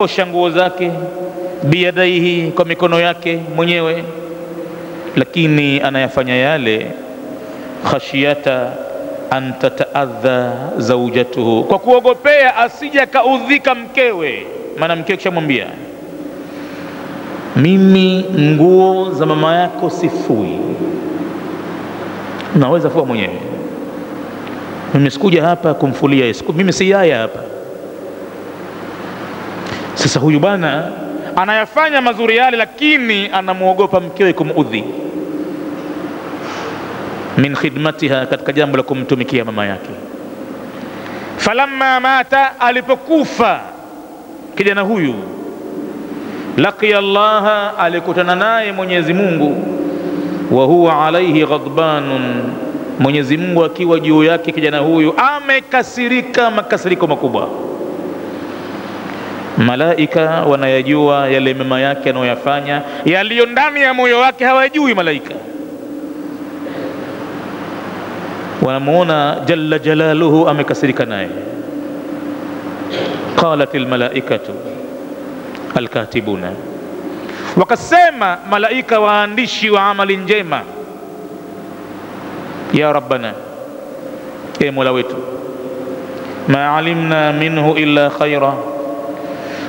osha nguo zake biyadaihi, kwa mikono yake mwenyewe, lakini anayafanya yale khashiyata an tataadha zawjatuhu, kwa kuogopea asije kaudhika mkewe. Maana mkewe kishamwambia, mimi nguo za mama yako sifui, naweza fua mwenyewe, mimi sikuja hapa kumfulia, mimi si yaya hapa. Sasa huyu bwana anayafanya mazuri yale, lakini anamuogopa mkewe kumudhi, min khidmatiha, katika jambo la kumtumikia mama yake. Falamma mata, alipokufa kijana huyu, laqiya Allah, alikutana naye Mwenyezi Mungu, wa huwa alayhi ghadbanun, Mwenyezi Mungu akiwa juu yake kijana huyu amekasirika makasiriko makubwa. Malaika wanayajua yale mema yake anayoyafanya, yaliyo ndani ya moyo wake hawajui malaika. Wanamuona jalla jalaluhu amekasirika naye. Qalatil malaikatu alkatibuna, wakasema malaika waandishi wa amali njema, ya rabbana, e mola wetu, ma alimna minhu illa khaira,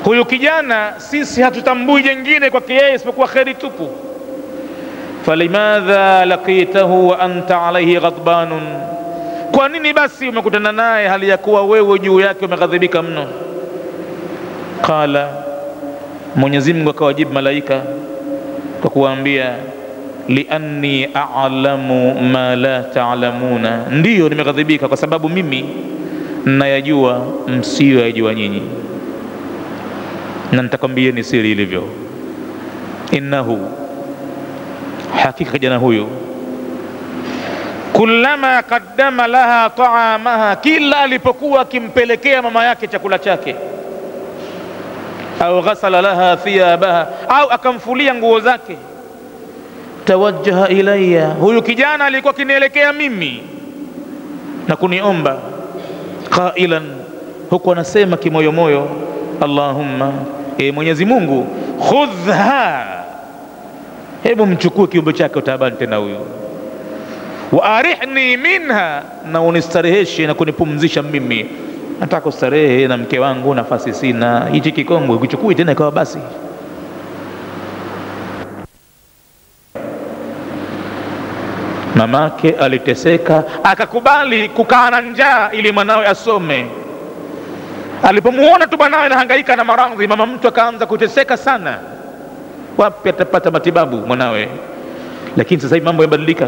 huyu kijana sisi hatutambui jengine kwake yeye isipokuwa kheri tupu. Falimadha laqitahu wa anta alayhi ghadbanun, kwa nini basi umekutana naye hali ya kuwa wewe juu yake umeghadhibika mno? Qala, Mwenyezi Mungu akawajibu malaika kwa kuwaambia, lianni a'lamu ma la ta'lamuna, ndiyo nimeghadhibika kwa sababu mimi nayajua msiyoyajua nyinyi, na nitakwambieni siri ilivyo. Innahu, hakika kijana huyu, kullama qaddama laha ta'amaha, kila alipokuwa akimpelekea mama yake chakula chake, au ghasala laha thiyabaha, au akamfulia nguo zake, tawajjaha ilayya, huyu kijana alikuwa kinielekea mimi na kuniomba, qailan, huku anasema kimoyomoyo, Allahumma, e Mwenyezi Mungu, khudhha, hebu mchukue kiumbe chake utabani tena huyu, wa arihni minha, na unistareheshe na kunipumzisha mimi, nataka kustarehe na mke wangu, nafasi sina, hichi kikongwe ukichukui tena ikawa basi. Mamake aliteseka, akakubali kukaa na njaa ili mwanawe asome. Alipomuona tu mwanawe anahangaika na maradhi, mama mtu akaanza kuteseka sana, wapi atapata matibabu mwanawe? Lakini sasa hivi mambo yamebadilika,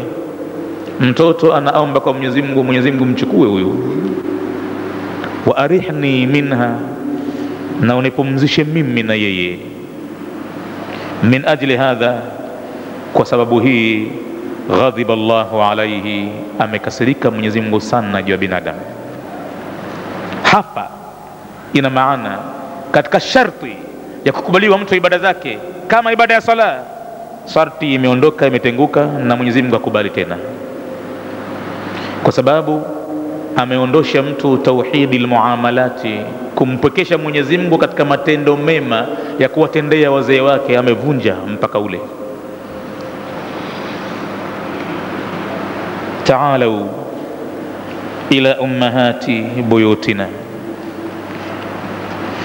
mtoto anaomba kwa Mwenyezi Mungu, Mwenyezi Mungu mchukue huyu, wa arihni minha, na unipumzishe mimi na yeye. Min ajli hadha, kwa sababu hii, ghadhiba Allahu alayhi, amekasirika Mwenyezi Mungu sana juu ya binadamu. Hapa ina maana katika sharti ya kukubaliwa mtu ibada zake, kama ibada ya sala, sharti imeondoka, imetenguka, na Mwenyezi Mungu akubali tena, kwa sababu ameondosha mtu tauhidil muamalati, kumpwekesha Mwenyezi Mungu katika matendo mema ya kuwatendea wazee wake, amevunja mpaka ule. Ta'alu ila ummahati buyutina,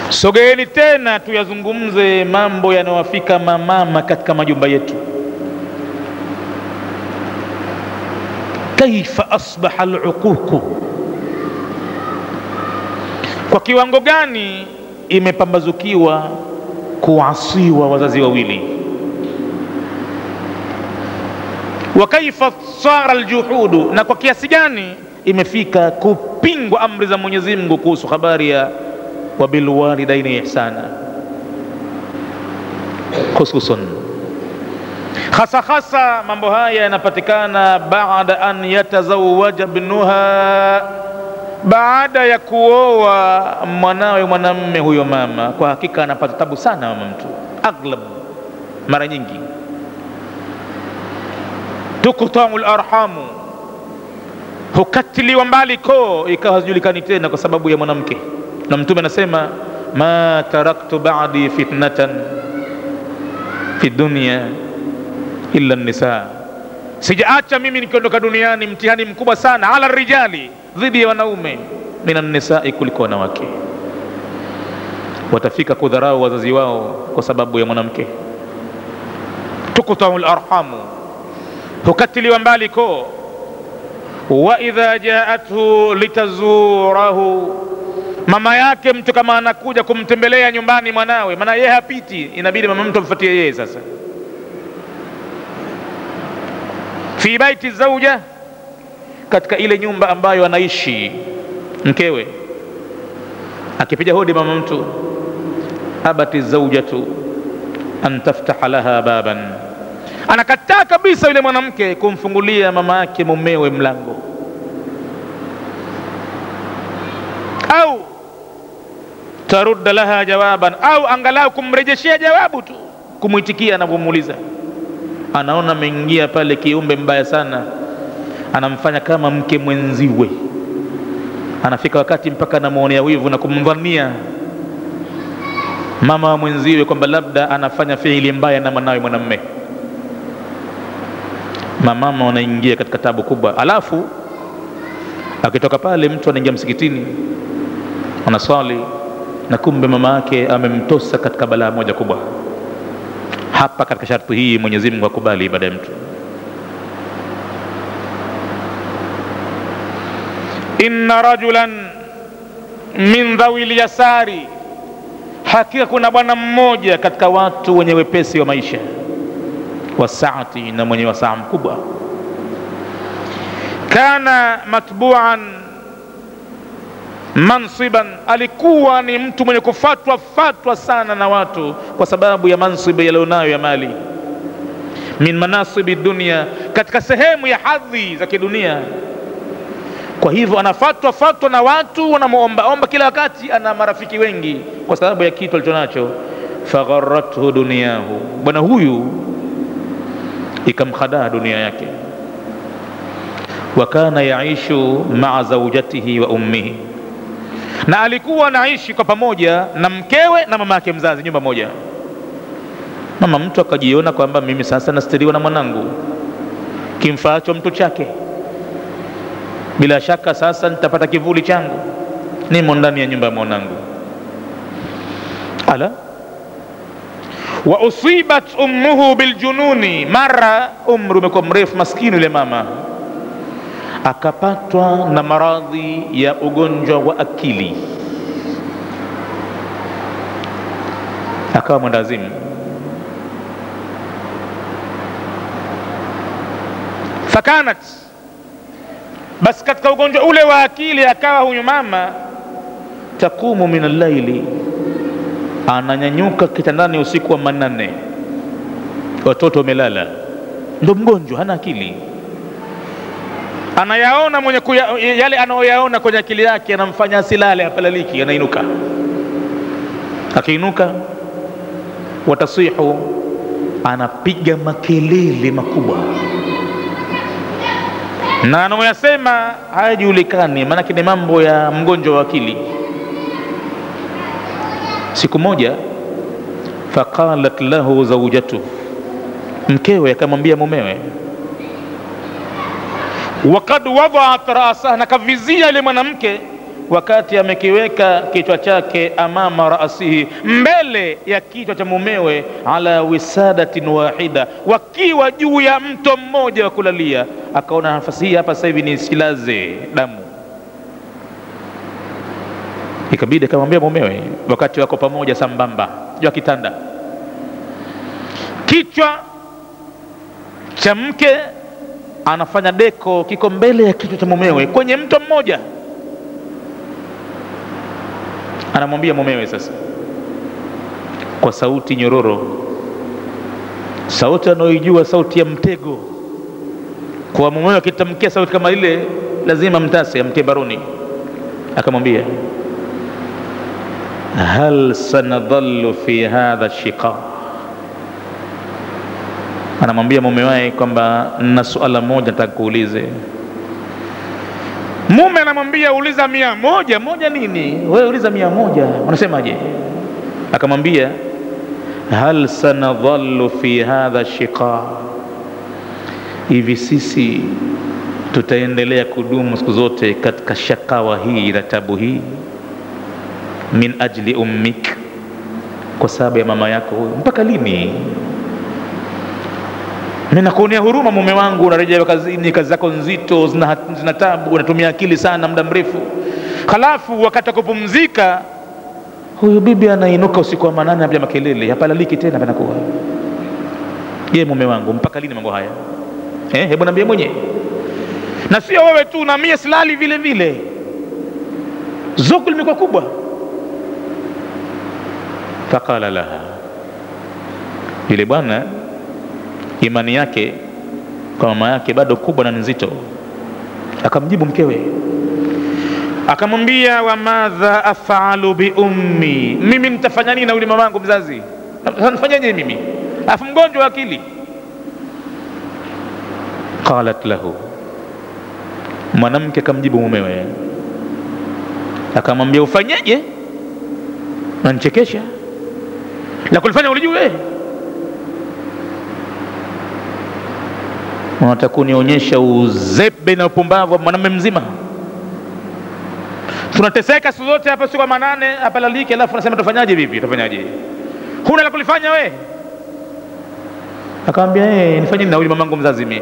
sogeeni tena tuyazungumze mambo yanayowafika mamama katika majumba yetu. Kaifa asbaha al-uquq, kwa kiwango gani imepambazukiwa kuasiwa wazazi wawili. Wa kaifa sara al-juhudu, na kwa kiasi gani imefika kupingwa amri za Mwenyezi Mungu kuhusu habari ya wabilwalidaini ihsana, khususan hasa mambo haya yanapatikana baada an yatazawaja ibnuha, baada ya kuoa mwanawe mwanamme huyo mama. Kwa hakika anapata tabu sana mama mtu, aglab, mara nyingi tukutamul arhamu, hukatiliwa mbali koo, ikawa hazijulikani tena kwa sababu ya mwanamke. Na Mtume anasema ma taraktu ba'di fitnatan fi dunya illa an-nisa, sijaacha mimi nikiondoka duniani mtihani mkubwa sana ala rijali, dhidi ya wanaume, minan nisai, kuliko wanawake. Watafika kudharau wazazi wao kwa sababu ya mwanamke. Tuqta'ul arhamu, hukatiliwa mbali ko. Wa idha ja'athu litazurahu, mama yake mtu kama anakuja kumtembelea nyumbani mwanawe, maana yeye hapiti, inabidi mama mtu amfuatie yeye. Sasa fi baiti zauja, katika ile nyumba ambayo anaishi mkewe, akipiga hodi mama mtu, abati zaujatu an taftaha laha baban, anakataa kabisa yule mwanamke kumfungulia mama yake mumewe mlango, au tarudda laha jawaban, au angalau kumrejeshia jawabu tu, kumuitikia anapomuuliza. Anaona ameingia pale kiumbe mbaya sana, anamfanya kama mke mwenziwe. Anafika wakati mpaka anamuonea wivu na kumdhania mama wa mwenziwe kwamba labda anafanya fiili mbaya na mwanawe mwanamume. Mama wanaingia katika tabu kubwa. Alafu akitoka pale mtu anaingia msikitini, anaswali, na kumbe mama yake amemtosa katika balaa moja kubwa. Hapa katika sharti hii Mwenyezi Mungu akubali ibada ya mtu. Inna rajulan min dhawil yasari, hakika kuna bwana mmoja katika watu wenye wepesi wa maisha, wasaati, na mwenye wasaa mkubwa. Kana matbu'an mansiban, alikuwa ni mtu mwenye kufatwa sana na watu kwa sababu ya mansibi yalionayo ya mali. Min manasibi dunia, katika sehemu ya hadhi za kidunia. Kwa hivyo anafatwa na watu, wanamuomba kila wakati, ana marafiki wengi kwa sababu ya kitu alichonacho. Fagharrathu dunyahu, bwana huyu ikamkhadaa dunia yake. Wa kana yaishu ma'a zawjatihi wa ummihi, na alikuwa anaishi kwa pamoja na mkewe na mama yake mzazi, nyumba moja. Mama mtu akajiona kwamba mimi sasa nastiriwa na mwanangu, kimfaacho mtu chake, bila shaka sasa nitapata kivuli changu, nimo ndani ya nyumba ya mwanangu. Ala, wa usibat ummuhu biljununi, mara umri umekuwa mrefu, maskini yule mama akapatwa na maradhi ya ugonjwa wa akili, akawa mwendazimu. Fakanat, basi katika ugonjwa ule wa akili akawa huyu mama takumu min al-laili, ananyanyuka kitandani usiku wa manane, watoto wamelala, ndo mgonjwa, hana akili. Anayaona yale anayoyaona kwenye akili yake anamfanya asilale, apalaliki, anainuka. Akiinuka, watasihu, anapiga makelele makubwa, na anayoyasema hayajulikani, maana ni mambo ya mgonjwa wa akili. Siku moja, faqalat lahu zawjatu, mkewe akamwambia mumewe, waqad wada'at ra'saha, na kavizia ile mwanamke wakati amekiweka kichwa chake amama ra'sihi, mbele ya kichwa cha mumewe, ala wisadatin wahida, wakiwa juu ya mto mmoja wa kulalia. Akaona nafasi hii hapa sasa hivi ni silaze damu, ikabidi akamwambia mumewe, wakati wako pamoja sambamba juu ya kitanda, kichwa cha mke anafanya deko, kiko mbele ya kichwa cha mumewe kwenye mto mmoja. Anamwambia mumewe sasa kwa sauti nyororo, sauti anayoijua, sauti ya mtego. Kwa mumewe akitamkia sauti kama ile lazima mtase, amtie baroni. Akamwambia, hal sanadhallu fi hadha shiqa, anamwambia mume wake kwamba na suala moja nataka kuulize. Mume Mume anamwambia uliza 100. Moja nini? Wewe uliza 100. Unasemaje? Akamwambia hal sanadhallu fi hadha shiqa, hivi sisi tutaendelea kudumu siku zote katika shakawa hii na tabu hii? Min ajli ummik, kwa sababu ya mama yako huyo, mpaka lini? Mimi nakuonea huruma mume wangu, unarejea kazini, kazi zako nzito, zina tabu, unatumia akili sana muda mrefu, halafu wakati kupumzika huyu bibi anainuka usiku wa manane, anapiga makelele, hapalaliki tena panakuwa. Je, mume wangu, mpaka lini mambo haya? Hebu niambie mwenyewe. Na sio wewe tu, na mimi silali vile vile, zuku limekuwa kubwa. Faqala laha, yule bwana imani yake kwa mama yake bado kubwa na nzito, akamjibu mkewe, akamwambia wa madha af'alu bi ummi, mimi nitafanya nini na yule mamangu mzazi? Nifanyaje mimi afu mgonjwa akili? Qalat lahu, mwanamke akamjibu mumewe akamwambia ufanyeje? Unanichekesha, la kulifanya ulijue. Unataka kunionyesha uzebe na upumbavu wa mwanamume mzima? Tunateseka siku zote hapa, siku 8 hapa lalike, alafu unasema tufanyaje? Vipi utafanyaje? Huna la kulifanya we? Akamwambia nifanye nini na yule mamangu mzazi mimi?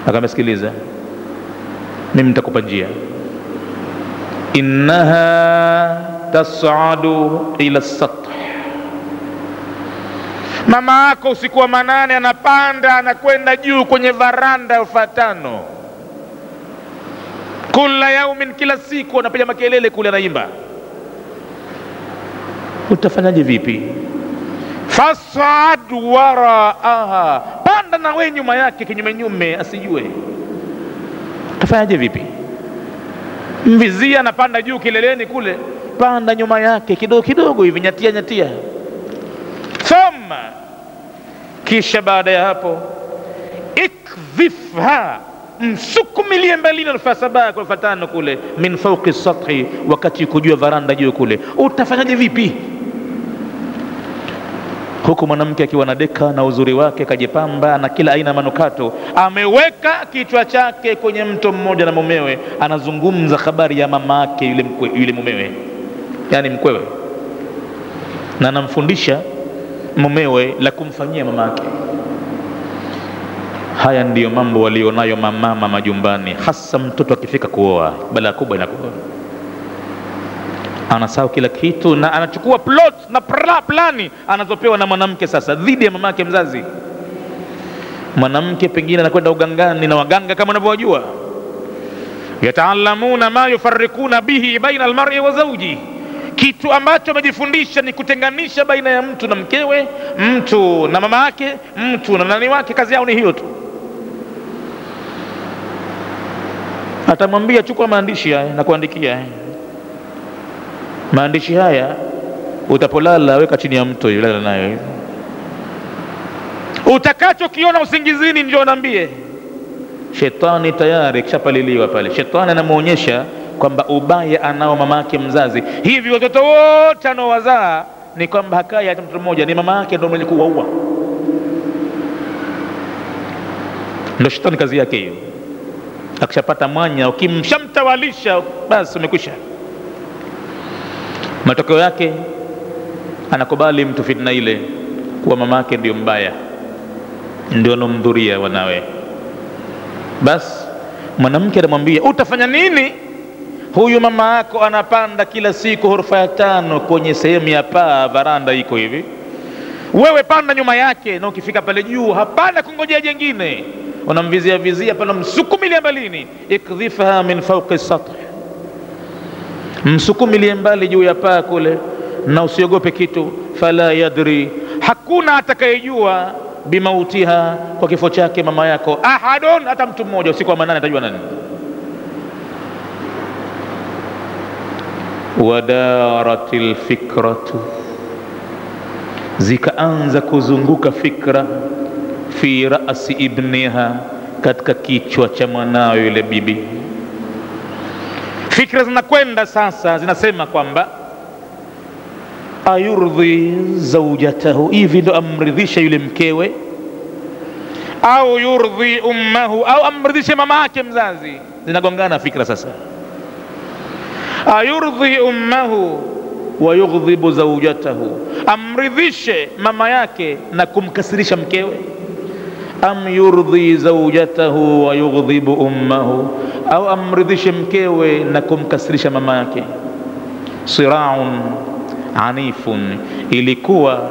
Akamwambia sikiliza, mimi nitakupa njia. Innaha tas'adu ila sath, mama yako usiku wa 8 anapanda anakwenda juu kwenye varanda ya 5. Kila yaumin, kila siku anapiga makelele kule, anaimba. Utafanyaje vipi? Fas'ad waraaha, panda na wewe nyuma yake, kinyume asijue. Utafanyaje vipi? Mvizia anapanda juu kileleni kule, panda nyuma yake kidogo kidogo hivi, nyatia. Thumma, kisha baada ya hapo, ikdhifha, msukumilie mbali na 7 kwa 5 kule, min fawqi sathi, wakati kujua varanda juu kule. Utafanyaje vipi? Huku mwanamke akiwa na deka na uzuri wake, kajipamba na kila aina manukato, ameweka kichwa chake kwenye mto mmoja na mumewe, anazungumza habari ya mama yake yule mumewe, yani mkwewe, na anamfundisha mumewe la kumfanyia mama yake. Haya ndiyo mambo walionayo mama majumbani, hasa mtoto akifika kuoa, balaa kubwa inakuwa. Anasahau kila kitu na anachukua plot na plani anazopewa na mwanamke sasa dhidi ya mamake mzazi. Mwanamke pengine anakwenda ugangani na waganga kama unavyojua, yataallamuna ma yufarrikuna bihi baina almar'i wa zawji, kitu ambacho amejifundisha ni kutenganisha baina ya mtu na mkewe, mtu na mama yake, mtu na nani wake. Kazi yao ni hiyo tu. Atamwambia chukua maandishi haya na kuandikia, maandishi haya utapolala weka chini ya mto, yulala nayo. Utakachokiona usingizini ndio naambie. Shetani tayari kishapaliliwa pale. Shetani anamuonyesha kwamba ubaya anao mamake mzazi. Hivi watoto wote anaowazaa ni kwamba hakai hata mtoto mmoja, ni mama yake ndio mwenye kuwaua. Ndio shetani kazi yake hiyo. Akishapata mwanya, ukimshamtawalisha basi umekwisha. Matokeo yake anakubali mtu fitna ile kuwa mamake ndio mbaya, ndio anomdhuria wanawe. Bas mwanamke anamwambia utafanya nini? Huyu mama yako anapanda kila siku ghorofa ya 5 kwenye sehemu ya paa, varanda iko hivi, wewe panda nyuma yake, na ukifika pale juu hapana kungojea jengine, unamvizia pale, msukumilia mbalini. Ikdhifha min fawqi sath, msukumilie mbali juu ya paa kule, na usiogope kitu. Fala yadri, hakuna atakayejua, bimautiha, kwa kifo chake mama yako, ahadun, hata mtu mmoja. Usiku wa 8 atajua nani? Wadaratil fikratu, zikaanza kuzunguka fikra, fi ra'si ibniha, katika kichwa cha mwanawe yule bibi. fikra zinakwenda sasa, zinasema kwamba ayurdhi zawjatahu, hivi ndo amridhisha yule mkewe, au yurdhi ummahu, au amridhishe mama yake mzazi. Zinagongana fikra sasa. Ayurdhi ummahu wa yughdhibu zawjatahu, amridhishe mama yake na kumkasirisha mkewe, am yurdhi zawjatahu wa yughdhibu ummahu, au amridhishe mkewe na kumkasirisha mama yake. Siraun anifun, ilikuwa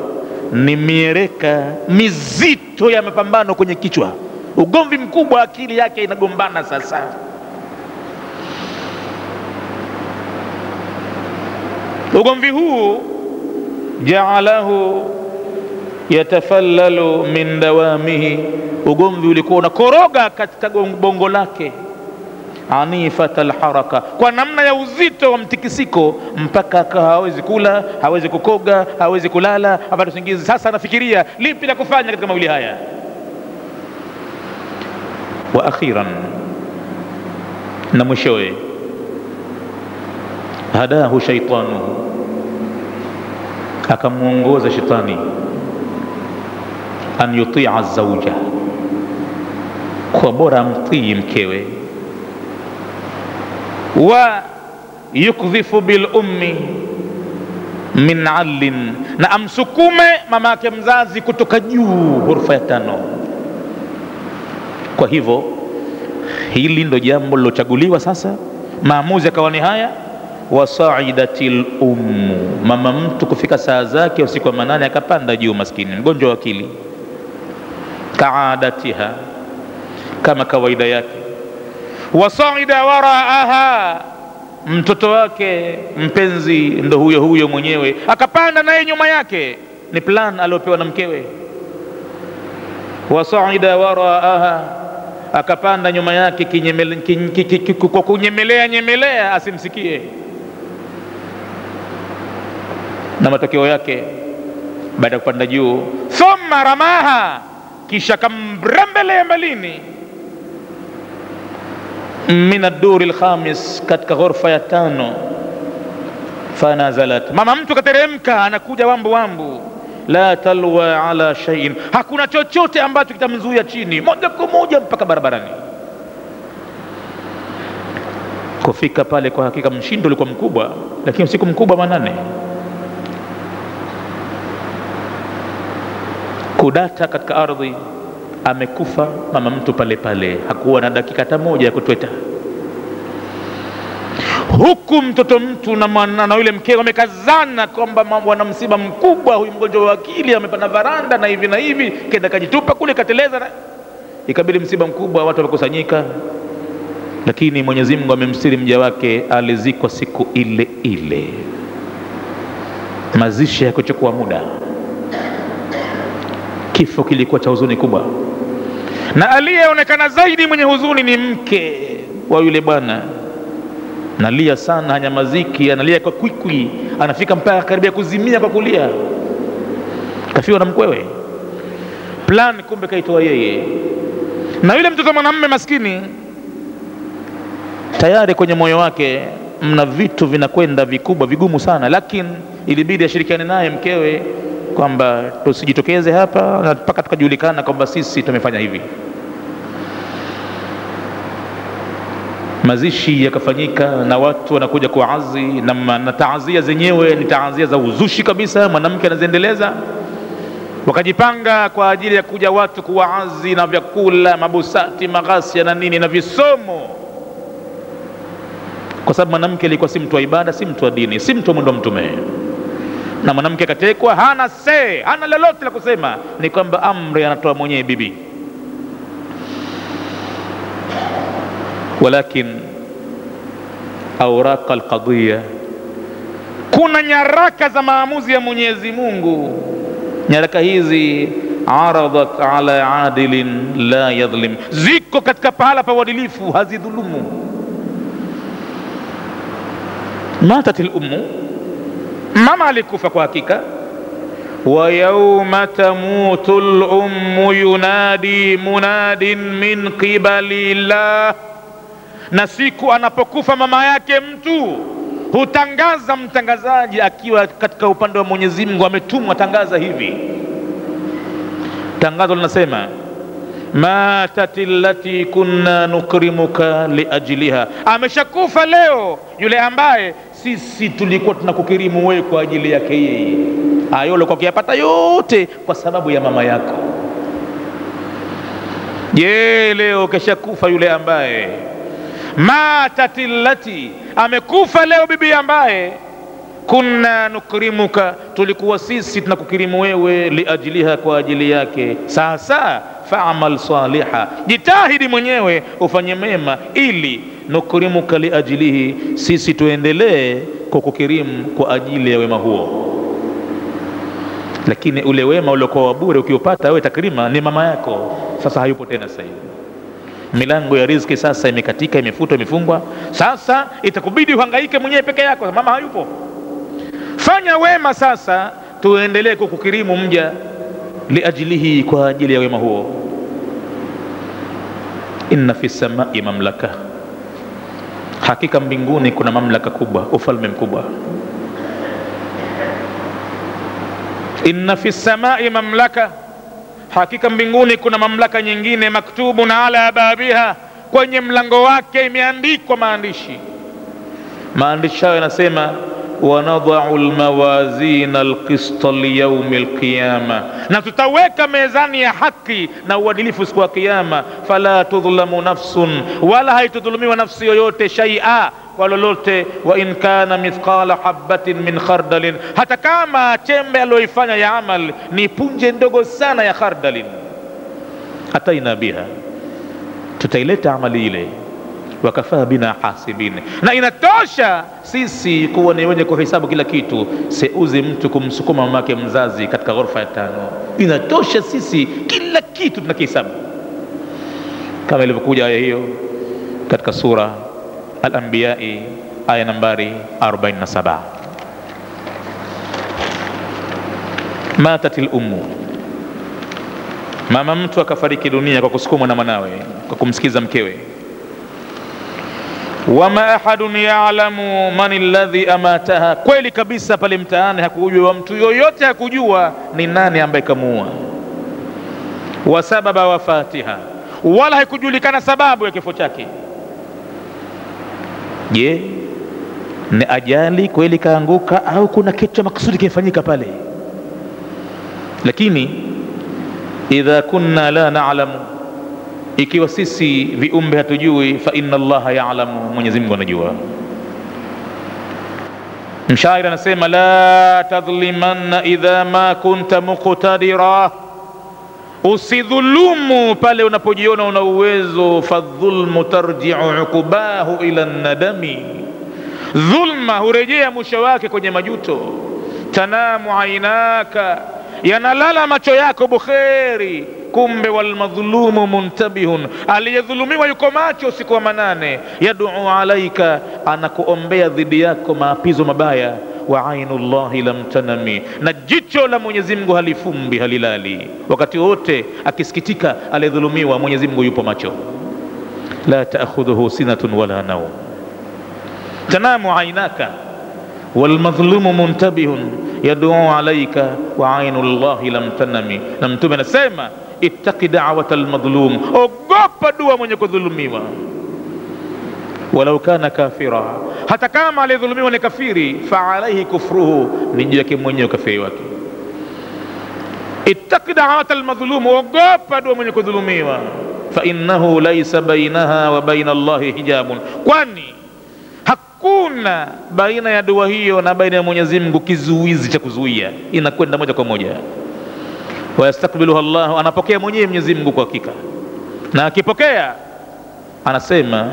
ni miereka mizito ya mapambano kwenye kichwa, ugomvi mkubwa, akili yake inagombana sasa. Ugomvi huu ja'alahu yatafallalu min dawamihi, ugomvi ulikuwa unakoroga katika bongo lake, anifata alharaka, kwa namna ya uzito wa mtikisiko, mpaka hawezi kula, hawezi kukoga, hawezi kulala, hapata usingizi. Sasa anafikiria lipi la kufanya katika mawili haya. Wa akhiran, na mwishowe, hadahu shaitanuhu, akamuongoza shetani, an yutia zawja, kwa bora mtii mkewe, wa yukdhifu bil ummi min allin, na amsukume mama yake mzazi kutoka juu, ghurfa ya 5. Kwa hivyo hili ndo jambo lilochaguliwa sasa. Maamuzi akawa ni haya. Wasaidatil ummu, mama mtu kufika saa zake usiku wa manane akapanda juu, maskini mgonjwa wa akili, kaadatiha, kama kawaida yake. Wasaida waraaha, mtoto wake mpenzi ndo huyo huyo mwenyewe akapanda naye nyuma yake, ni plan aliopewa na mkewe. Wasaida waraaha, akapanda nyuma yake kwa kunyemelea asimsikie. Na matokeo yake, baada ya kupanda juu, thumma ramaha, kisha kamrembelea mbalini, min ad-duri al-khamis, katika ghurfa ya 5. Fanazalat, mama mtu kateremka, anakuja wambu wambu, la talwa ala shay'in, hakuna chochote ambacho kitamzuia chini, moja kwa moja mpaka barabarani. Kufika pale kwa hakika mshindo ulikuwa mkubwa, lakini usiku mkubwa manane. Kudata katika ardhi, amekufa mama mtu pale pale, hakuwa na dakika hata moja ya kutweta. Huku mtoto mtu na yule mkeo wamekazana kwamba wana msiba mkubwa, huyu mgonjwa wa akili amepanda varanda na hivi na hivi, kenda kajitupa kule kateleza, ikabidi msiba mkubwa, watu wamekusanyika. Lakini Mwenyezi Mungu amemstiri mja wake, alizikwa siku ile ile. Mazishi ya kuchukua muda, kifo kilikuwa cha huzuni kubwa, na aliyeonekana zaidi mwenye huzuni ni mke wa yule bwana. Nalia sana, hanyamaziki, analia kwa kwikwi, anafika mpaka karibia kuzimia kwa kulia, kafiwa na mkwewe. Plan kumbe kaitoa yeye. Na yule mtoto mwanamume maskini, tayari kwenye moyo wake mna vitu vinakwenda vikubwa vigumu sana, lakini ilibidi ashirikiane naye mkewe kwamba tusijitokeze hapa na mpaka tukajulikana kwamba sisi tumefanya hivi. Mazishi yakafanyika na watu wanakuja kuazi, na taazia zenyewe ni taazia za uzushi kabisa, mwanamke anaziendeleza. Wakajipanga kwa ajili ya kuja watu kuwaazi na vyakula, mabusati, maghasia na nini na visomo, kwa sababu mwanamke alikuwa si mtu wa ibada, si mtu wa dini, si mtu wa mwendo mtume. Na mwanamke katekwa, hana se, hana lolote la kusema, ni kwamba amri anatoa mwenyewe bibi. Walakin awraqa alqadhiya, kuna nyaraka za maamuzi ya Mwenyezi Mungu. Nyaraka hizi aradat ala adilin la yadhlim, ziko katika pahala pa uadilifu, hazidhulumu. Matatil ummu, mama alikufa kwa hakika. Wa yawma tamutul ummu yunadi munadin min qibali llah, Na siku anapokufa mama yake mtu, hutangaza mtangazaji akiwa katika upande wa Mwenyezi Mungu, ametumwa tangaza hivi. Tangazo linasema matati allati kunna nukrimuka liajliha, ameshakufa leo yule ambaye sisi tulikuwa tunakukirimu wewe kwa ajili yake yeye. Hayo ulikuwa ukiyapata yote kwa sababu ya mama yako. Je, leo keshakufa yule ambaye matati allati, amekufa leo bibi ambaye kunna nukrimuka, tulikuwa sisi tunakukirimu wewe liajliha, kwa ajili yake. Sasa fa'amal saliha, jitahidi mwenyewe ufanye mema, ili nukrimuka liajlihi, sisi tuendelee kukukirimu kwa ajili ya wema huo. Lakini ule wema uliokuwa wa bure ukiupata wewe takrima ni mama yako, sasa hayupo tena. Sasa hivi milango ya riziki sasa imekatika, imefutwa, imefungwa. Sasa itakubidi uhangaike mwenyewe peke yako, mama hayupo. Fanya wema sasa, tuendelee kukukirimu mja liajlihi, kwa ajili ya wema huo. Inna fi samai mamlaka, hakika mbinguni kuna mamlaka kubwa, ufalme mkubwa. Inna fi samai mamlaka, hakika mbinguni kuna mamlaka nyingine. Maktubun ala babiha, kwenye mlango wake imeandikwa maandishi. Maandishi hayo yanasema wanadha'u almawazina alqista liyawmi alqiyama, na tutaweka mezani ya haki na uadilifu siku ya kiyama. Fala tudhlamu nafsun, wala haitudhulumiwa nafsi yoyote shay'a, kwa lolote. Wa in kana mithqala habatin min khardalin, hata kama chembe aliyoifanya ya amal ni punje ndogo sana ya khardalin, ataina biha, tutaileta amali ile. Wakafaa bina hasibin, na inatosha sisi kuwa ni wenye kuhesabu kila kitu. Seuzi mtu kumsukuma mamake mzazi katika ghorofa ya 5, inatosha sisi kila kitu tunakihesabu, kama ilivyokuja aya hiyo katika sura Al-Anbiya aya nambari 47. Matatil ummu, mama mtu akafariki dunia kwa kusukumwa na mwanawe, kwa kumsikiza mkewe. Wama ahadun ya'lamu man alladhi amataha, kweli kabisa pale mtaani hakujua mtu yoyote, hakujua ni nani ambaye kamuua. Wa sababa wafatiha, wala haikujulikana sababu ya kifo chake. Je, ni ajali kweli kaanguka, au kuna kitu cha makusudi kimefanyika pale? Lakini idha kunna la na'lamu, ikiwa sisi viumbe hatujui, fa inna Allaha ya'lamu, Mwenyezi Mungu anajua. Mshairi anasema la tadhlimanna idha ma kunta muqtadira, usidhulumu pale unapojiona una uwezo. Fadhulmu tarji'u uqubahu ila nadami, dhulma hurejea mwisho wake kwenye majuto. Tanamu ainaka, yanalala macho yako bukheri, kumbe walmadhulumu muntabihun, aliyedhulumiwa yuko macho usiku wa manane. Yad'u alaika, anakuombea dhidi yako maapizo mabaya. Wa ainullahi lam tanami, na jicho la Mwenyezi Mungu halifumbi halilali, wakati wote akisikitika aliyedhulumiwa, Mwenyezi Mungu yupo macho. La ta'khudhuhu sinatun wala nawm, tanamu ainaka walmadhlumu muntabihun yad'u alaika wa ainullahi lam tanami. Na Mtume anasema ittaqi da'wata almadhlum, ogopa dua mwenye kudhulumiwa. Walau kana kafira, hata kama aliyedhulumiwa ni kafiri, fa alayhi kufruhu, ni juu yake mwenyewe kafiri wake. Ittaqi da'wata almadhlum, ogopa dua mwenye kudhulumiwa. Fa innahu laysa bainaha wa baina Allahi hijabun, kwani hakuna baina ya dua hiyo na baina ya Mwenyezi Mungu kizuizi cha kuzuia, inakwenda moja kwa moja. Wa yastakbiluha Allah, anapokea mwenyewe Mwenyezi Mungu kwa hakika, na akipokea anasema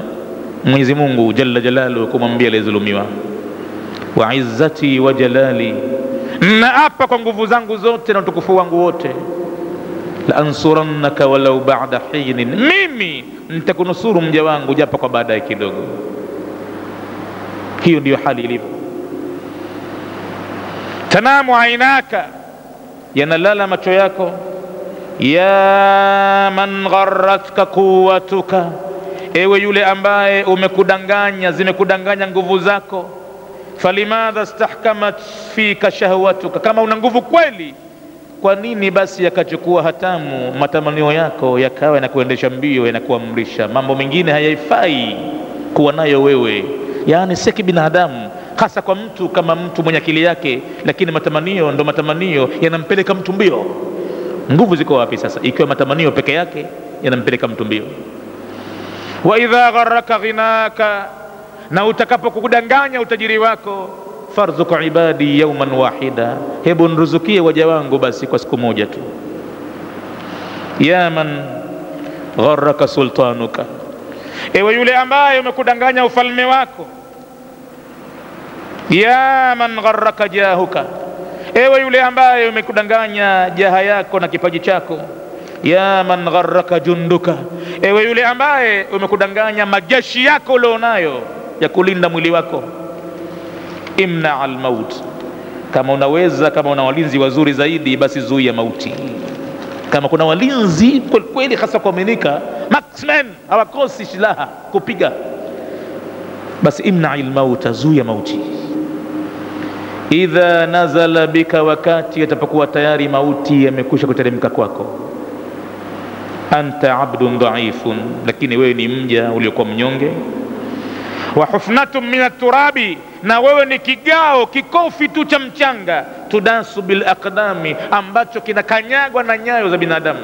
Mwenyezi Mungu jalla jalalu kumwambia aliyedhulumiwa, wa izzati wa jalali, na hapa kwa nguvu zangu zote na utukufu wangu wote, la ansurannaka walau ba'da hinin, mimi nitakunusuru mja wangu japo kwa baadaye kidogo. Hiyo ndiyo hali ilivyo. Tanamu ainaka, yanalala macho yako. Ya man gharratka quwwatuka, ewe yule ambaye umekudanganya, zimekudanganya nguvu zako, falimadha stahkamat fika shahwatuka, kama una nguvu kweli, kwa nini basi yakachukua hatamu matamanio yako yakawa yanakuendesha mbio, yanakuamrisha mambo mengine hayaifai kuwa nayo wewe? Yani si kibinadamu, hasa kwa mtu kama mtu mwenye akili yake, lakini matamanio ndo matamanio yanampeleka mtu mbio. Nguvu ziko wapi sasa ikiwa matamanio peke yake yanampeleka mtu mbio? Wa idha gharraka ghinaka, na utakapokudanganya utajiri wako, farzuq ibadi yawman wahida, hebu nruzukie waja wangu basi kwa siku moja tu. Ya man gharraka sultanuka, ewe yule ambaye umekudanganya ufalme wako. Ya man gharraka jahuka, ewe yule ambaye umekudanganya jaha yako na kipaji chako. Ya man gharraka junduka, ewe yule ambaye umekudanganya majeshi yako ulionayo ya kulinda mwili wako. Imna al-maut, kama unaweza, kama una walinzi wazuri zaidi, basi zuia mauti. Kama kuna walinzi kweli hasa kuaminika, marksmen hawakosi silaha kupiga, basi imna al-maut, zuia mauti. Idha nazala bika, wakati yatapokuwa tayari mauti yamekwisha kuteremka kwako. Anta abdun dhaifun, lakini wewe ni mja uliokuwa mnyonge. Wa hufnatun min at-turabi, na wewe ni kigao, kikofi tu cha mchanga. Tudasu bil aqdami, ambacho kinakanyagwa na nyayo za binadamu.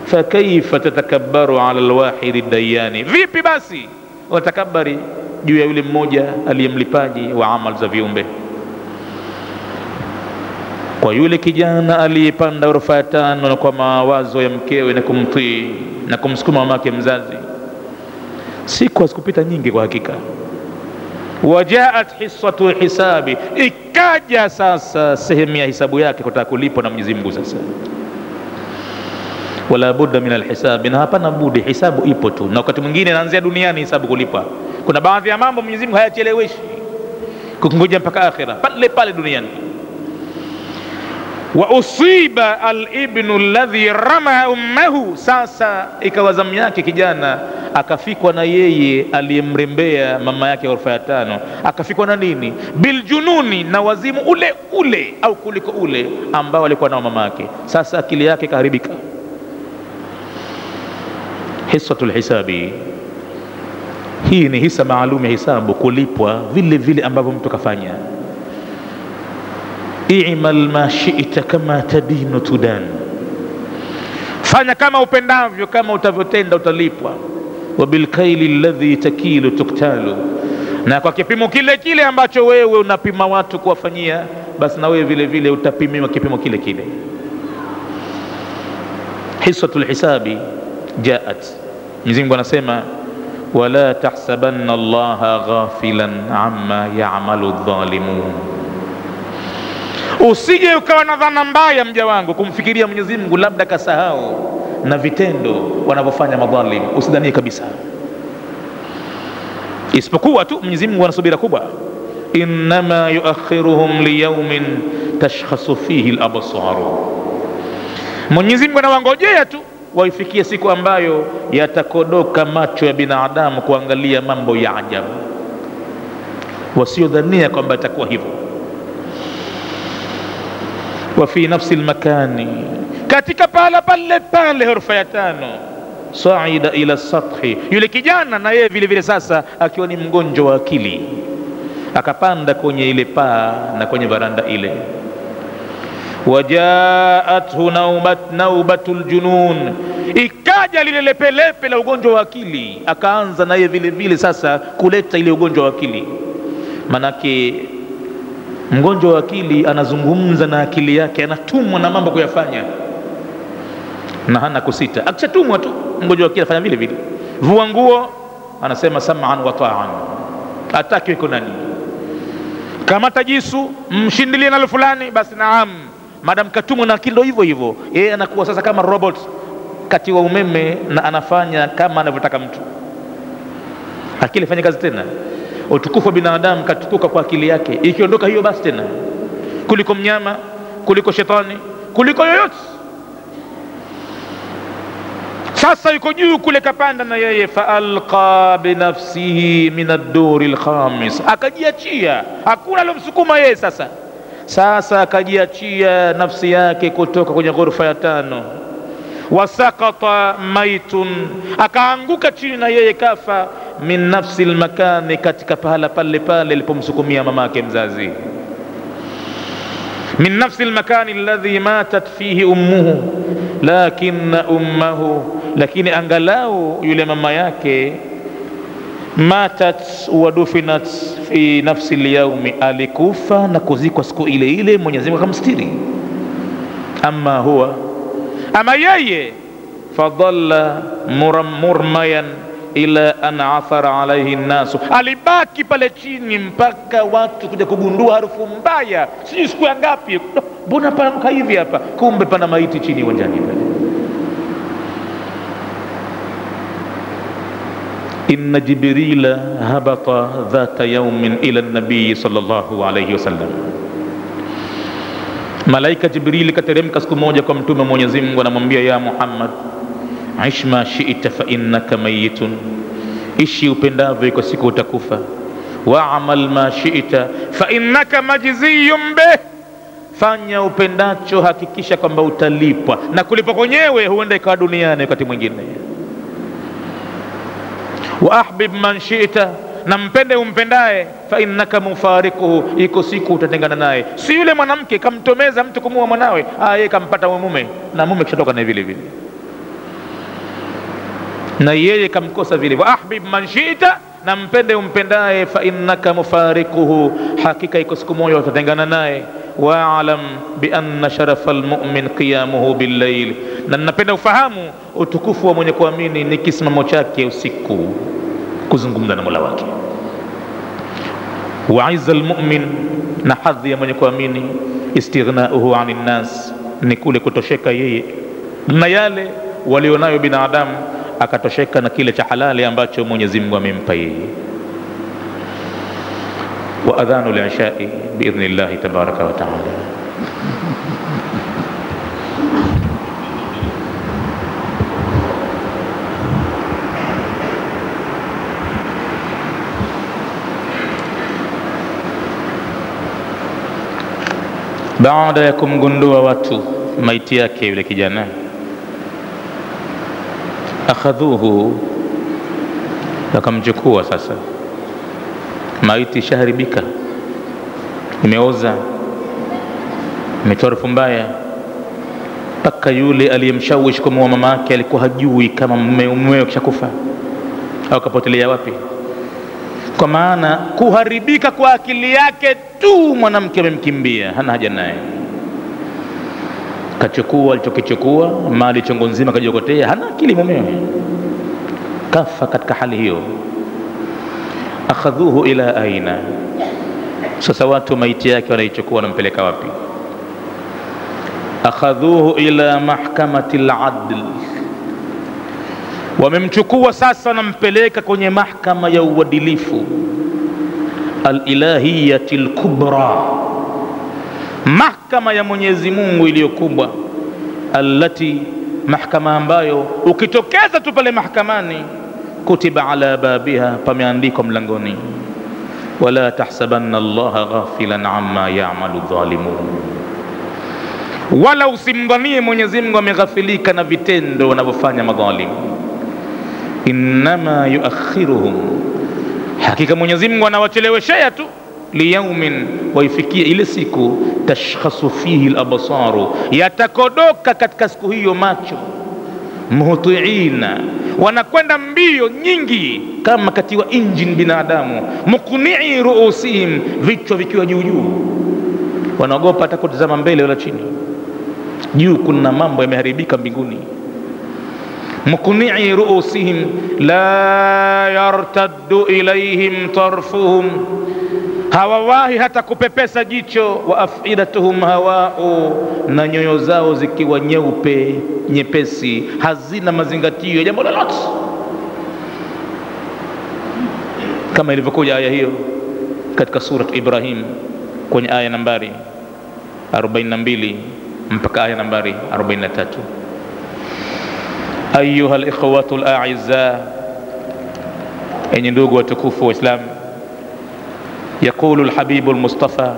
Fa kaifa tatakabbaru ala al-wahid ad-dayani, vipi basi watakabari juu ya yule mmoja aliyemlipaji wa amal za viumbe? Kwa yule kijana aliyepanda ghorofa ya 5 na kwa mawazo ya mkewe na kumtii na kumsukuma mamake mzazi, siku hazikupita nyingi kwa hakika. Wajaat hisatu hisabi, ikaja sasa sehemu ya hisabu yake kutaka kulipwa na Mwenyezi Mungu. Sasa wala budda min alhisabi, na hapana budi, hisabu ipo tu, na wakati mwingine inaanzia duniani hisabu kulipa. Kuna baadhi ya mambo Mwenyezi Mungu hayacheleweshi kukungoja mpaka akhira, pale pale duniani. Wa usiba al-ibnu alladhi rama ummahu, sasa ikawa zamu yake kijana, akafikwa na yeye aliyemrembea mama yake ghorofa ya 5. Akafikwa na nini? Biljununi, na wazimu ule ule au kuliko ule ambao alikuwa nao mama yake. Sasa akili yake kaharibika. Hisatul hisabi, hii ni hisa maalum ya hisabu, kulipwa vile vile ambavyo mtu kafanya. I'mal ma shi'ta kama tadinu tudan, fanya kama upendavyo, kama utavyotenda utalipwa. Wa bil kaili alladhi takilu tuktalu, na kwa kipimo kile kile ambacho wewe unapima watu kuwafanyia, basi na wewe vile vile utapimiwa kipimo kile kile. Hisatul hisabi jaat, Mwenyezi Mungu anasema wala tahsabanna Allaha ghafilan amma ya'malu adh-dhalimun, usije ukawa na dhana mbaya mja wangu kumfikiria Mwenyezi Mungu labda kasahau na vitendo wanavyofanya madhalim. Usidhanie kabisa, isipokuwa tu Mwenyezi Mungu ana subira kubwa. Innama yuakhiruhum liyawmin tashkhasu fihi al-absar, Mwenyezi Mungu anawangojea tu waifikie siku ambayo yatakodoka macho ya binadamu kuangalia mambo ya ajabu, wasiodhania kwamba itakuwa hivyo. Wa fi nafsi al-makani, katika pale pale ghorofa ya 5, saida ila sathi, yule kijana na yeye vile vile sasa akiwa ni mgonjwa wa akili, akapanda kwenye ile paa na kwenye varanda ile. Wajaathu naubatul junun, ikaja lile lepelepe la ugonjwa wa akili, akaanza na yeye vile vile sasa kuleta ile ugonjwa wa akili. Manake mgonjwa wa akili anazungumza na akili yake, anatumwa na mambo kuyafanya na hana kusita. Akishatumwa tu mgonjwa wa akili afanya vile vile. Vua nguo, anasema sam'an wa ta'an, ataki yuko nani. Kama tajisu, mshindilie nalo fulani, basi naam. Madam katumwa na akili ndo hivyo hivyo, yeye anakuwa sasa kama robot kati wa umeme, na anafanya kama anavyotaka mtu. Akili fanya kazi tena. Utukufu wa binadamu katukuka kwa akili yake, ikiondoka hiyo basi tena, kuliko mnyama, kuliko shetani, kuliko yoyote. Sasa yuko juu kule, kapanda na yeye. Faalqa binafsihi min ad-duri al-khamis, akajiachia, hakuna alomsukuma yeye. Sasa akajiachia nafsi yake kutoka kwenye ghurfa ya 5. Wasaqata maitun, akaanguka chini na yeye kafa. Min nafsi al-makani, katika pahala pale pale alipomsukumia mamake mzazi. Min nafsi al-makani alladhi matat fihi ummuhu, lakini angalau yule mama yake matat wa dufinat fi nafsi al-yawmi, alikufa na kuzikwa siku ile ile, Mwenyezi Mungu akamstiri. Ama yeye fadalla murmayan ila an athara alayhi an-nas, alibaki pale chini mpaka watu kuja kugundua harufu mbaya, sijui siku ya ngapi, mbona pana hivi hapa, kumbe pana maiti chini uwanjani pale. Inna Jibrila habata dhata yawmin ila an-nabii sallallahu alayhi wasallam, malaika Jibril kateremka siku moja kwa mtume Mwenyezi Mungu, anamwambia ya Muhammad, ish ma shi'ta fa innaka mayitun, ishi upendavyo, iko siku utakufa. Wa amal ma shi'ta fa innaka majziyun bih, fanya upendacho, hakikisha kwamba utalipwa, na kulipwa kwenyewe huenda ikawa duniani wakati mwingine. Wa ahbib man shi'ta, na mpende umpendaye, fa innaka mufarikuhu, iko siku utatengana naye. Si yule mwanamke kamtomeza mtu kumuua mwanawe, yeye kampata mume, na mume kishatoka na vile vile, na yeye kamkosa vile. Wa ahbib man shi'ta, na mpende umpendaye, fa innaka mufarikuhu, hakika iko siku moja utatengana naye. Wa alam bi anna sharafa almu'min qiyamuhu bil-layl, na napenda ufahamu utukufu wa mwenye kuamini ni kisimamo chake usiku kuzungumza na Mola wake. Wa izza almu'min, na hadhi ya mwenye kuamini istighna'uhu 'anil nas, ni kule kutosheka yeye na yale walionayo binadamu, akatosheka na kile cha halali ambacho Mwenyezi Mungu amempa yeye. Wa adhanu al-isha'i biidhnillahi tabaraka wa ta'ala. Baada ya kumgundua watu maiti yake yule kijana, akhadhuhu, wakamchukua. Sasa maiti shaharibika, imeoza, imetoa harufu mbaya, mpaka yule aliyemshawishi kumuua mama yake alikuwa hajui kama mume kishakufa au kapotelea wapi. Kwa maana kuharibika kwa akili yake tu, mwanamke amemkimbia, hana haja naye, kachukua alichokichukua, mali chongo nzima kajiokotea, hana akili mumewe, kafa katika hali hiyo. Akhadhuhu ila aina, sasa watu maiti yake wanaichukua, wanampeleka wapi? Akhadhuhu ila mahkamati al-adl, wamemchukua sasa, wanampeleka kwenye mahkama ya uadilifu, al-ilahiyati al-kubra, mahkama ya Mwenyezi Mungu iliyokubwa, allati, mahkama ambayo ukitokeza tu pale mahkamani, kutiba ala babiha, pameandikwa mlangoni, wala tahsabanna Allaha ghafilan amma ya'malu dhalimun, wala usimdhanie Mwenyezi Mungu ameghafilika na vitendo wanavyofanya madhalimu. Innama yuakhiruhum, hakika Mwenyezi Mungu anawacheleweshea tu, liyaumin, waifikie ile siku, tashkhasu fihi al-absaru, yatakodoka katika siku hiyo macho, muhtiina, wanakwenda mbio nyingi kama katiwa injini binadamu, muqni'i ruusihim, vichwa vikiwa juu juu, wanaogopa hata kutazama mbele wala chini. Juu kuna mambo yameharibika mbinguni. muqni'i ruusihim la yartaddu ilayhim tarfuhum, hawawahi hata kupepesa jicho. Wa afidatuhum hawa'u, na nyoyo zao zikiwa nyeupe nyepesi, hazina mazingatio ya jambo lolote, kama ilivyokuja aya hiyo katika surat Ibrahim kwenye aya nambari 42 mpaka aya nambari 43. Ayuha alikhwatu al'a'izza, enyi ndugu watukufu wa Islam, yaqulu alhabibu almustafa,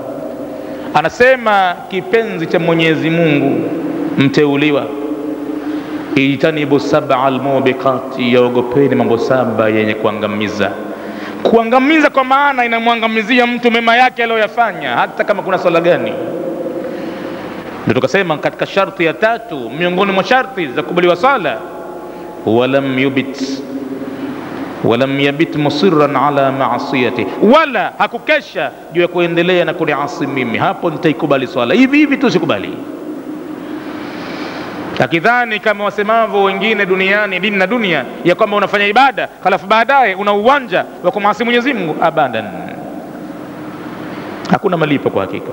anasema kipenzi cha Mwenyezi Mungu mteuliwa, ijtanibu sab'a almubiqati, yaogopeni mambo saba yenye kuangamiza. Kuangamiza kwa maana inamwangamizia mtu mema yake aliyoyafanya, hata kama kuna swala gani. Ndio tukasema katika sharti ya tatu miongoni mwa sharti za kubaliwa sala, walam yabit musirran ala ma'siyati, wala hakukesha juu ya kuendelea na kuniasi mimi, hapo nitaikubali swala hivi hivi tu, sikubali. Akidhani kama wasemavyo wengine duniani, dini na dunia, ya kwamba unafanya ibada halafu baadaye una uwanja wa kumasi Mwenyezi Mungu, abadan, hakuna malipo kwa hakika.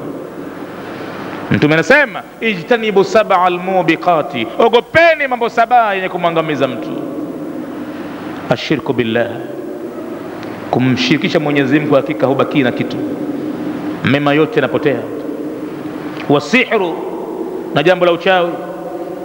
Mtume anasema ijtanibu sab'a almubiqati, ogopeni mambo saba yenye kumwangamiza mtu. Ashirku billah, kumshirikisha Mwenyezi Mungu hakika hubaki na kitu, mema yote yanapotea. Wasihru, na jambo la uchawi.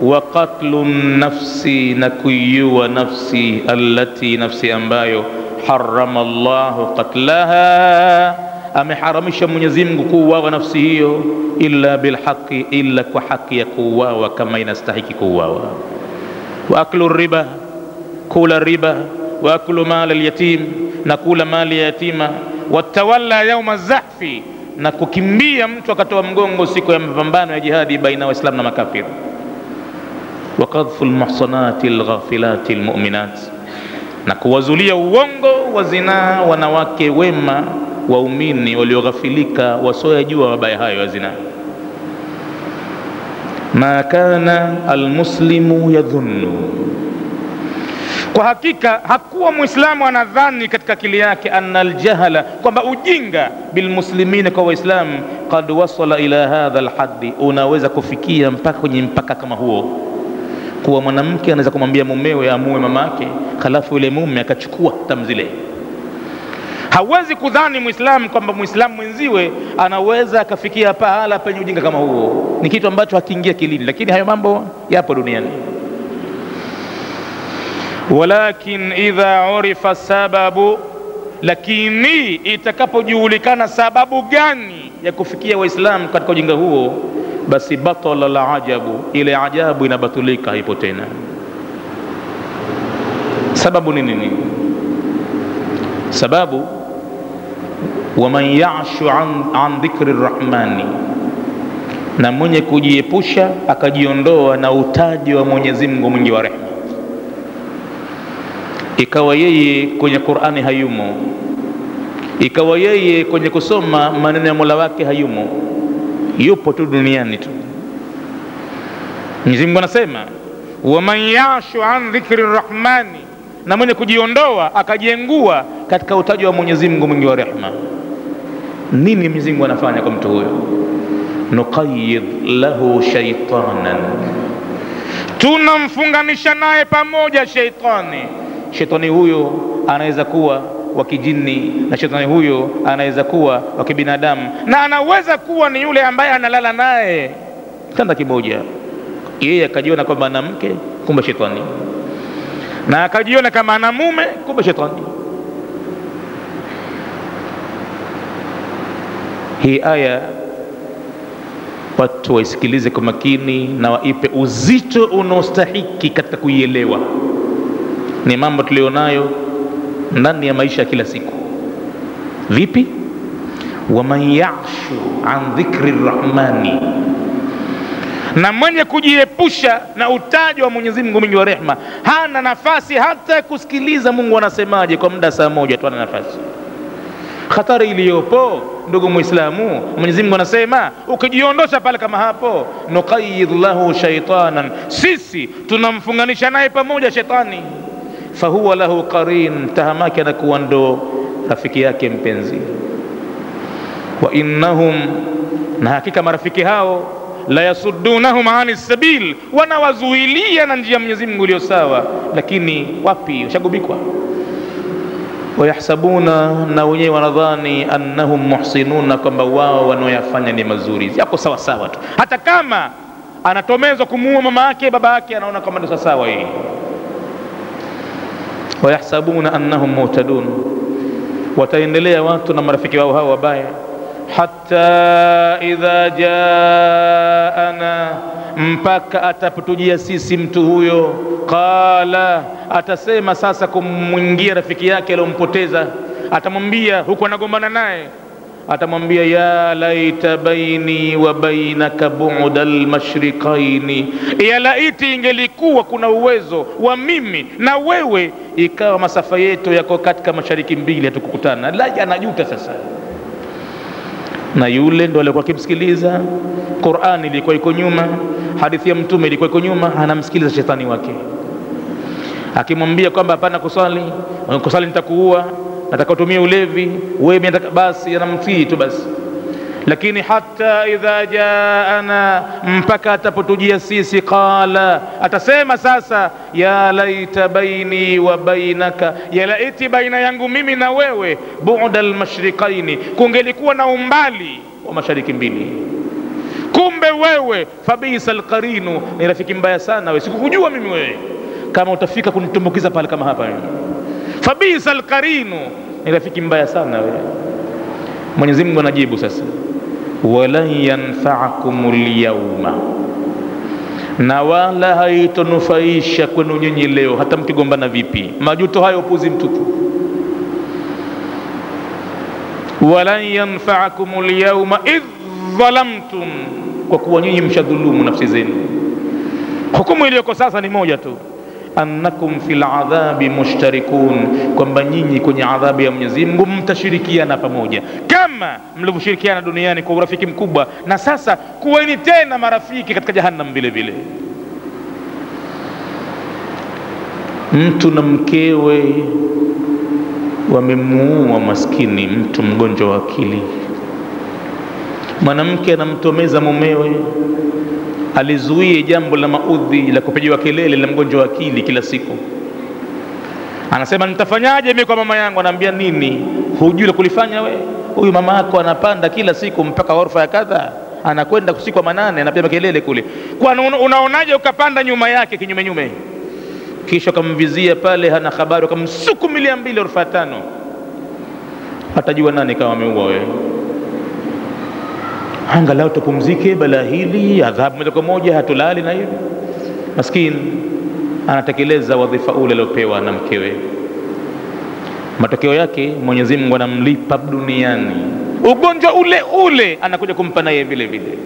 Wa qatlu nafsi, na kuiua nafsi, allati, nafsi ambayo harrama Allahu qatlaha, ameharamisha Mwenyezi Mungu kuuawa nafsi hiyo, illa bilhaqi, illa kwa haki ya kuuawa kama inastahiki kuuawa. Wa aklu riba, kula riba. Wa aklu mali alyatim, na kula mali ya yatima. Wa tawalla yawma zahfi, na kukimbia mtu akatoa mgongo siku ya mapambano ya jihadi baina waislamu na makafiri. Wa qadhfu almuhsanati alghafilati almu'minat, na kuwazulia uongo wa zinaa wanawake wema waumini walioghafilika wasioyajua mabaya hayo ya zinaa. Ma kana almuslimu yadhunnu, kwa hakika hakuwa muislamu anadhani katika akili yake, anna aljahala, kwamba ujinga bilmuslimina, kwa waislamu, qad wasala ila hadha alhaddi, unaweza kufikia mpaka kwenye mpaka kama huo, kuwa mwanamke anaweza kumwambia mumewe amue mamake, halafu yule mume akachukua tamzile. Hawezi kudhani muislamu kwamba muislamu mwenziwe anaweza akafikia pahala penye ujinga kama huo, ni kitu ambacho hakiingia kilini, lakini hayo mambo yapo duniani. Walakin idha urifa sababu, lakini itakapojulikana sababu gani ya kufikia waislamu katika ujinga huo, basi batala la ajabu, ile ajabu inabatulika, haipo tena. Sababu ni nini? Sababu, waman ya'shu an dhikri rrahmani, na mwenye kujiepusha akajiondoa na utaji wa Mwenyezi Mungu mwingi wa rehema, ikawa yeye kwenye Qur'ani hayumo, ikawa yeye kwenye kusoma maneno ya Mola wake hayumo, yupo tu duniani tu. Mwenyezi Mungu anasema waman ya'shu an dhikri rrahmani, na mwenye kujiondoa akajiengua katika utaji wa Mwenyezi Mungu mwingi wa rehema. Nini Mwenyezi Mungu anafanya kwa mtu huyo? Nuqayyid lahu shaytanan, tunamfunganisha naye pamoja shaitani. Shaitani huyo anaweza kuwa wa kijini, na shaitani huyo anaweza kuwa wa kibinadamu, na anaweza kuwa ni yule ambaye analala naye kitanda kimoja, yeye akajiona kwamba ana mke, kumbe shaitani, na akajiona kama ana mume, kumbe shaitani. Hii aya watu waisikilize kwa makini na waipe uzito unaostahiki katika kuielewa. Ni mambo tulionayo ndani ya maisha kila siku. Vipi? Waman ya'shu an dhikri rrahmani, na mwenye kujiepusha na utaji wa Mwenyezi Mungu mwingi wa rehema, hana nafasi hata kusikiliza Mungu anasemaje kwa muda saa moja tu, hana nafasi. Hatari iliyopo ndugu Muislamu, Mwenyezi Mungu anasema ukijiondosha pale kama hapo, nuqayyid lahu shaytanan, sisi tunamfunganisha naye pamoja shetani, fahuwa lahu qarin, tahamaki anakuwa ndo rafiki yake mpenzi. Wa innahum, na hakika marafiki hao, la yasuddunahum ani sabil, wanawazuilia na njia ya Mwenyezi Mungu iliyo sawa, lakini wapi? Ushagubikwa. Wayahsabuna, na wenyewe wanadhani, annahum muhsinuna, kwamba wao wanaoyafanya ni mazuri, yako sawa sawa tu. Hata kama anatomezwa kumuua mama yake baba yake, anaona kama ndio sawa hii. wayahsabuna annahum muhtadun, wataendelea watu na marafiki wao hao wabaya, hatta idha jaana, mpaka atapotujia sisi mtu huyo, qala, atasema sasa kumwingia rafiki yake aliyompoteza, atamwambia huko anagombana naye, atamwambia ya laita baini wa bainaka bu'dal mashriqaini, ya laiti ingelikuwa kuna uwezo wa mimi na wewe ikawa masafa yetu yako katika mashariki mbili hatukukutana. La, anajuta sasa. Na yule ndo alikuwa akimsikiliza, Qur'ani ilikuwa iko nyuma, hadithi ya mtume ilikuwa iko nyuma, anamsikiliza shetani wake akimwambia kwamba hapana kusali, kusali nitakuua, nataka utumie ulevi, wewe basi anamtii tu basi. Lakini hata idha jaana, mpaka atapotujia sisi, qala, atasema sasa ya laita baini wa bainaka, ya laiti baina yangu mimi na wewe bu'dal mashriqaini, kungelikuwa na umbali wa mashariki mbili. Kumbe wewe fabisal qarinu, ni rafiki mbaya sana wewe, sikukujua mimi wewe kama utafika kunitumbukiza pale kama hapa. Fabisal qarinu, ni rafiki mbaya sana wewe. Mwenyezi Mungu anajibu sasa, walan yanfa'akumul yawma, na wala haitonufaisha kwenu nyinyi leo hata mkigombana vipi. Majuto hayo upuzi mtupu. Walan yanfa'akumul yawma idh zalamtum, kwa kuwa nyinyi mshadhulumu nafsi zenu. Hukumu iliyoko sasa ni moja tu, annakum fil adhabi mushtarikun, kwamba nyinyi kwenye adhabu ya Mwenyezi Mungu mtashirikiana pamoja kama mlivyoshirikiana duniani kwa urafiki mkubwa, na sasa kuweni tena marafiki katika jahannam vile vile. Mtu na mkewe wamemuua maskini, mtu mgonjwa wa akili. Mwanamke anamtomeza mumewe, alizuie jambo la maudhi la kupigiwa kelele la mgonjwa wa akili kila siku. Anasema nitafanyaje mimi kwa mama yangu? Anaambia nini? Hujui la kulifanya we? Huyu mama yako anapanda kila siku mpaka ghorofa ya kadha, anakwenda usiku wa manane anapiga kelele kule. Kwa unaonaje ukapanda nyuma yake kinyume nyume? Kisha kamvizia pale, hana habari, kamsukumilia mbili ghorofa 5. Atajua nani kama ameua wewe? Angalau tupumzike bala hili, adhabu moja kwa moja, hatulali na hivi. Maskini anatekeleza wadhifa ule aliopewa na mkewe. Matokeo yake Mwenyezi Mungu anamlipa duniani ugonjwa ule ule, anakuja kumpa naye vile vile.